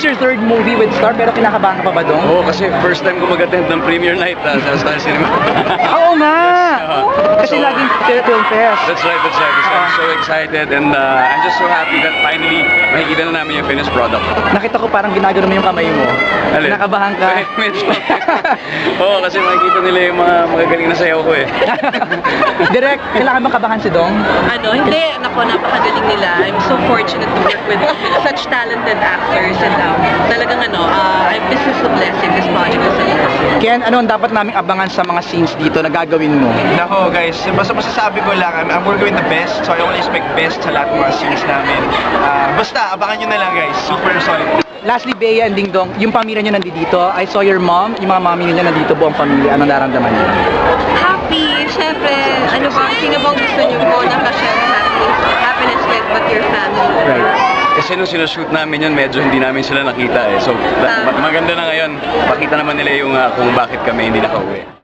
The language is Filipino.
is your third movie with Star, pero kinakabahan ka pa ba doon? Oo, kasi first time ko mag-attend ng premiere night sa Star Cinema. Oo nga! Kasi So, laging film fest. That's right. So I'm so excited and I'm just so happy that finally makikita na namin yung finished product. Nakita ko parang ginagano mo yung kamay mo. Alin? Kinakabahan ka. Medyo. Oo, kasi makikita nila yung mga magagaling na sayaw ko eh. Direct, kailangan bang kabahan si Dong? Hindi. Nako, napakagaling nila. I'm so fortunate to work with such talented actors and talagang this is a blessing, this project is a blessing. Ken, ano ang dapat naming abangan sa mga scenes dito na gagawin mo? Nako guys, basta masasabi ko lang, I'm working with the best, so I only expect best sa lahat ng mga scenes namin. Basta, abangan nyo na lang guys, super solid. Lastly, Bea and Ding Dong, yung pamilya nyo nandito. I saw your mom, yung mga mami niyo nandito, buong pamilya. Anong nararamdaman niyo? Happy, syempre, sino bang gusto niyo po nakashare happiness with but your family? Right. Kasi nung sinushoot namin yun, medyo hindi namin sila nakita eh. So, maganda na ngayon, pakita naman nila yung kung bakit kami hindi nakauwi.